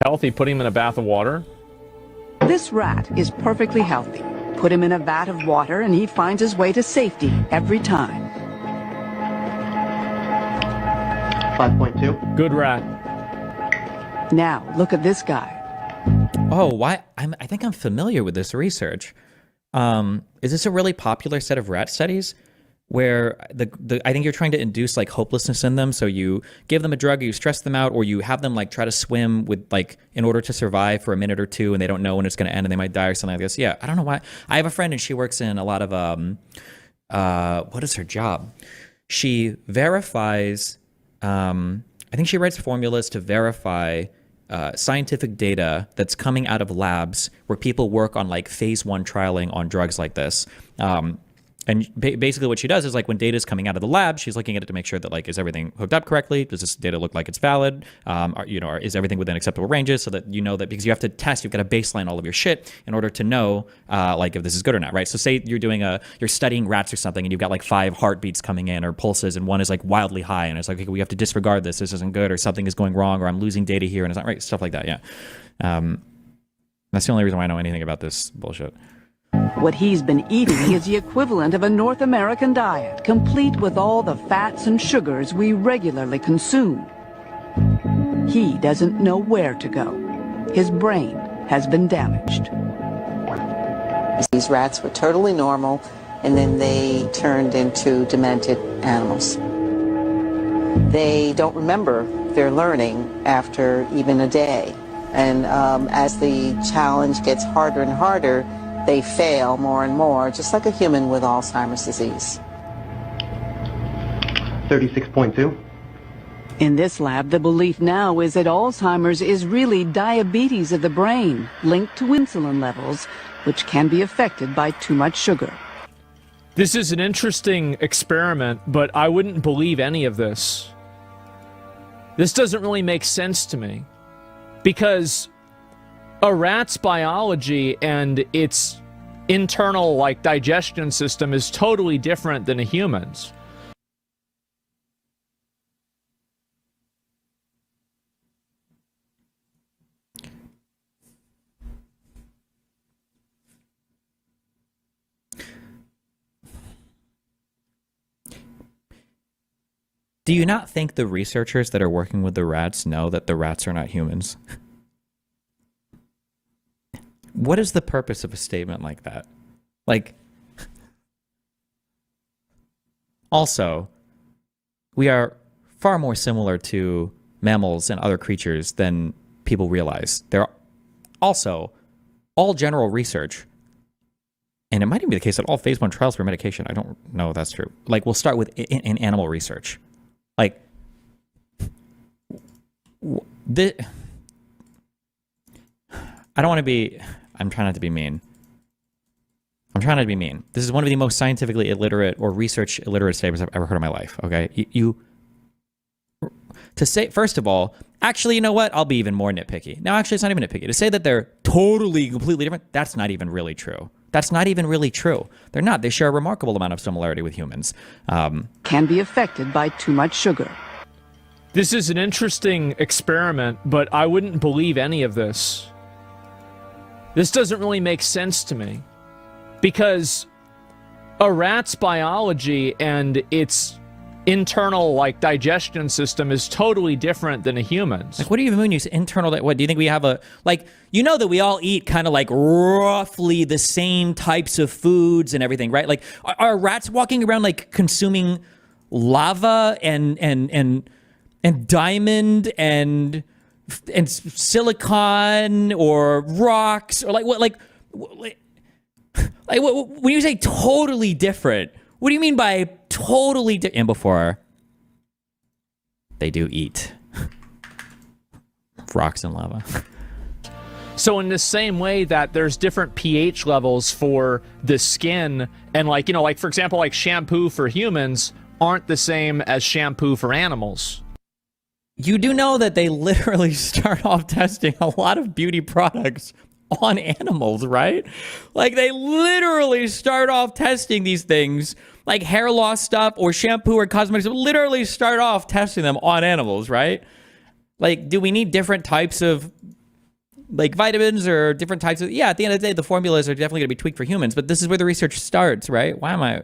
Healthy, put him in a bath of water? This rat is perfectly healthy. Put him in a vat of water and he finds his way to safety every time. 5.2. Good rat. Now, look at this guy. Oh, why? I think I'm familiar with this research. Is this a really popular set of rat studies where I think you're trying to induce like hopelessness in them? So you give them a drug, you stress them out, or you have them like try to swim with like in order to survive for a minute or two, and they don't know when it's going to end and they might die or something like this. Yeah, I don't know why. I have a friend and she works in a lot of what is her job? She verifies. I think she writes formulas to verify scientific data that's coming out of labs where people work on like phase 1 trialing on drugs like this. And basically what she does is like when data is coming out of the lab, she's looking at it to make sure that like, is everything hooked up correctly? Does this data look like it's valid? Is everything within acceptable ranges, so that you know that, because you have to test, you've got to baseline all of your shit in order to know like if this is good or not, right? So say you're you're studying rats or something and you've got like 5 heartbeats coming in or pulses and one is like wildly high and it's like, okay, we have to disregard this. This isn't good, or something is going wrong, or I'm losing data here and it's not right. Stuff like that, yeah. That's the only reason why I know anything about this bullshit. What he's been eating is the equivalent of a North American diet, complete with all the fats and sugars we regularly consume. He doesn't know where to go. His brain has been damaged. These rats were totally normal, and then they turned into demented animals. They don't remember their learning after even a day. And as the challenge gets harder and harder, they fail more and more, just like a human with Alzheimer's disease. 36.2. In this lab, the belief now is that Alzheimer's is really diabetes of the brain, linked to insulin levels, which can be affected by too much sugar. This is an interesting experiment, but I wouldn't believe any of this. This doesn't really make sense to me, because a rat's biology and its internal like digestion system is totally different than a human's. Do you not think the researchers that are working with the rats know that the rats are not humans? What is the purpose of a statement like that? Like, also, we are far more similar to mammals and other creatures than people realize. There are also all general research, and it might even be the case that all phase 1 trials for medication, I don't know if that's true, like we'll start with in animal research. Like, I don't want to be... I'm trying not to be mean. This is one of the most scientifically illiterate or research illiterate statements I've ever heard in my life, okay? To say, first of all, actually, you know what? I'll be even more nitpicky. No, actually, it's not even nitpicky. To say that they're totally, completely different, that's not even really true. That's not even really true. They're not. They share a remarkable amount of similarity with humans. Can be affected by too much sugar. This is an interesting experiment, but I wouldn't believe any of this. This doesn't really make sense to me, because a rat's biology and its internal like digestion system is totally different than a human's. Like, what do you mean you say internal? What do you think we have a, like, you know that we all eat kind of like roughly the same types of foods and everything, right? Like, are rats walking around like consuming lava and diamond and silicon or rocks, or like what, like when you say totally different, what do you mean by totally different? And before, they do eat rocks and lava. So in the same way that there's different pH levels for the skin, and like, you know, like for example, like shampoo for humans aren't the same as shampoo for animals. You do know that they literally start off testing a lot of beauty products on animals, right? Like, they literally start off testing these things, like hair loss stuff or shampoo or cosmetics, literally start off testing them on animals, right? Like, do we need different types of like vitamins or different types of, yeah, at the end of the day, the formulas are definitely going to be tweaked for humans, but this is where the research starts, right? Why am I?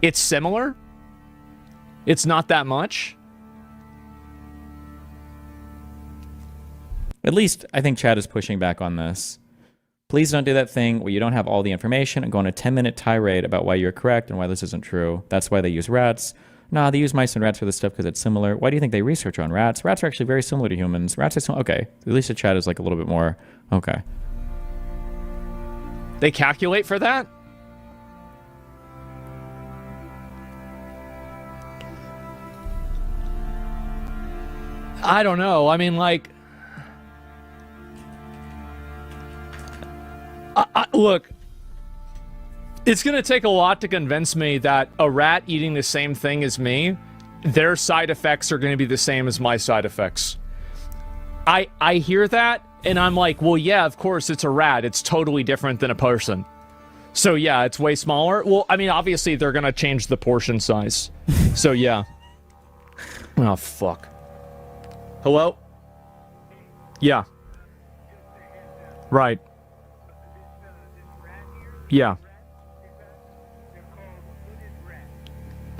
It's similar. It's not that much. At least I think Chad is pushing back on this. Please don't do that thing where you don't have all the information and go on a 10-minute tirade about why you're correct and why this isn't true. That's why they use rats. Nah, they use mice and rats for this stuff because it's similar. Why do you think they research on rats? Rats are actually very similar to humans. Rats are similar. Okay, at least the Chad is like a little bit more. Okay. They calculate for that? I don't know. I mean, like... look, it's going to take a lot to convince me that a rat eating the same thing as me, their side effects are going to be the same as my side effects. I hear that, and I'm like, well, yeah, of course, it's a rat. It's totally different than a person. So, yeah, it's way smaller. Well, I mean, obviously, they're going to change the portion size. So, yeah. Oh, fuck. Hello? Yeah. Right. Yeah.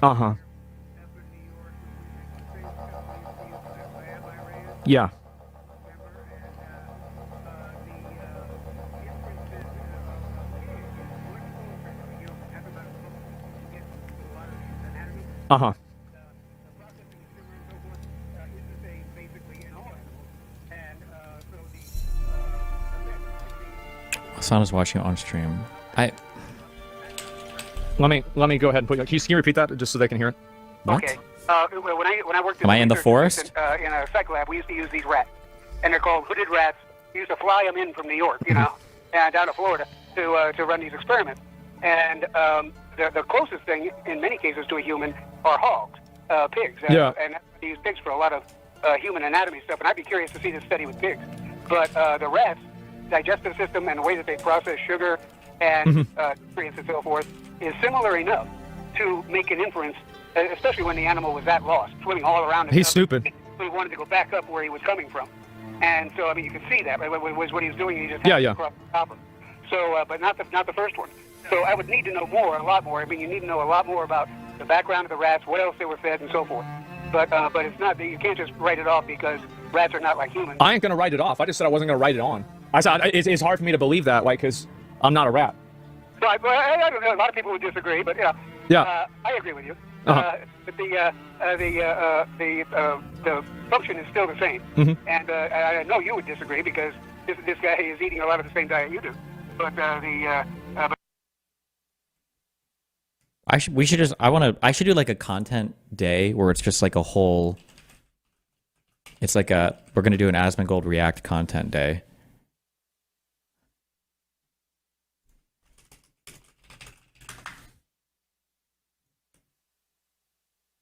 Uh-huh. Yeah. Uh-huh. Asana's watching on stream. Let me go ahead and put. Can you repeat that just so they can hear it? What? Okay. When I worked in Am I in the forest? In a psych lab, we used to use these rats, and they're called hooded rats. We used to fly them in from New York, and down to Florida to run these experiments. And the closest thing, in many cases, to a human are hogs, pigs. Yeah. And they use pigs for a lot of human anatomy stuff. And I'd be curious to see this study with pigs. But the rats, digestive system and the way that they process sugar and nutrients and so forth is similar enough to make an inference, especially when the animal was that lost, swimming all around. He's stupid. He wanted to go back up where he was coming from. And so, I mean, you could see that, right? What he was doing, he just had to cross the copper. So, but not the first one. So I would need to know more, a lot more. I mean, you need to know a lot more about the background of the rats, what else they were fed, and so forth. But it's not, you can't just write it off because rats are not like humans. I ain't gonna write it off. I just said I wasn't gonna write it on. I said it's hard for me to believe that, like, because I'm not a rat. Right, well, I don't know. A lot of people would disagree, but I agree with you. But the function is still the same. And I know you would disagree because this guy is eating a lot of the same diet you do. But I should do like a content day where it's just like a whole. It's like we're gonna do an Asmongold React content day.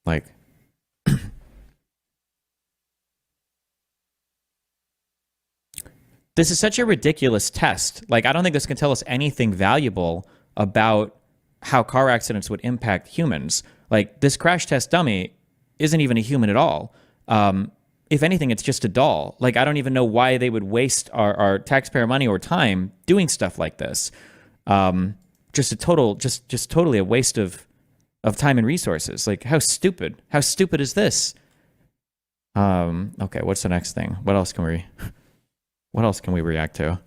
Like, this is such a ridiculous test. Like, I don't think this can tell us anything valuable about how car accidents would impact humans. Like, this crash test dummy isn't even a human at all. If anything, it's just a doll. Like, I don't even know why they would waste our taxpayer money or time doing stuff like this. Just totally a waste of time and resources. Like, how stupid is this? Okay, what's the next thing? What else can we react to?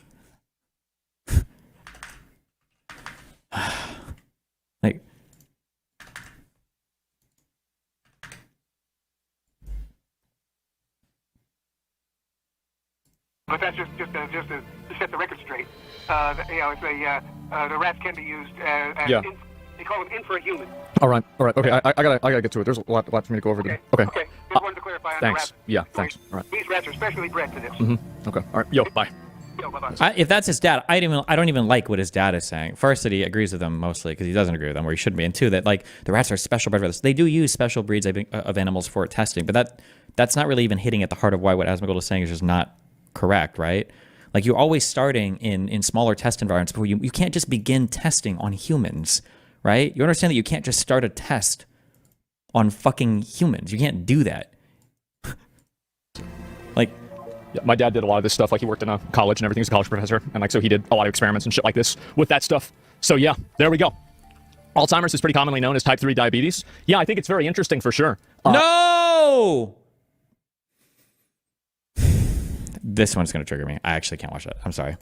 Like, but that's just to set the record straight. The rats can be used as they call them infrahuman. All right. Okay, I gotta get to it. There's a lot for me to go over. Okay. Okay. Just wanted to clarify on Thanks. the rats. Yeah. Thanks. All right. These rats are specially bred for this. Okay. All right. Yo. Bye. Yo, bye-bye. if that's his dad, I don't even like what his dad is saying. First, that he agrees with them mostly because he doesn't agree with them, or he shouldn't be. And two, that like the rats are special bred for this. They do use special breeds of animals for testing, but that's not really even hitting at the heart of why what Asmongold is saying is just not correct, right? Like, you're always starting in smaller test environments before you can't just begin testing on humans, right? You understand that you can't just start a test on fucking humans. You can't do that. Like, Yeah, my dad did a lot of this stuff. Like, he worked in a college and everything. He's a college professor. And, like, so he did a lot of experiments and shit like this with that stuff. So, yeah, there we go. Alzheimer's is pretty commonly known as type 3 diabetes. Yeah, I think it's very interesting for sure. No! This one's going to trigger me. I actually can't watch that. I'm sorry.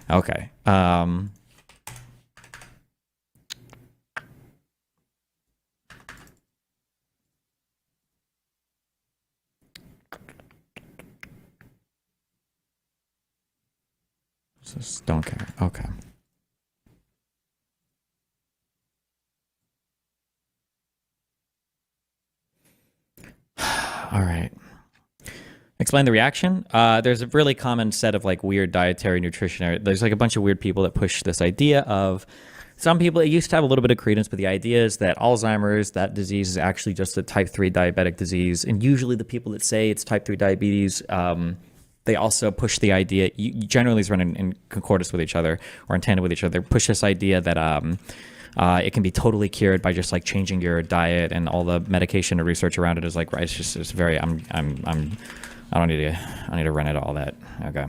Okay. Just don't care. Okay. All right. Explain the reaction. There's a really common set of like weird dietary nutrition. There's like a bunch of weird people that push this idea of some people. It used to have a little bit of credence, but the idea is that Alzheimer's, that disease, is actually just a type 3 diabetic disease. And usually the people that say it's type 3 diabetes, they also push the idea, generally is running in concordance with each other or in tandem with each other, push this idea that it can be totally cured by just like changing your diet, and all the medication and research around it is like, right, it's very, I don't need to run into all that. Okay.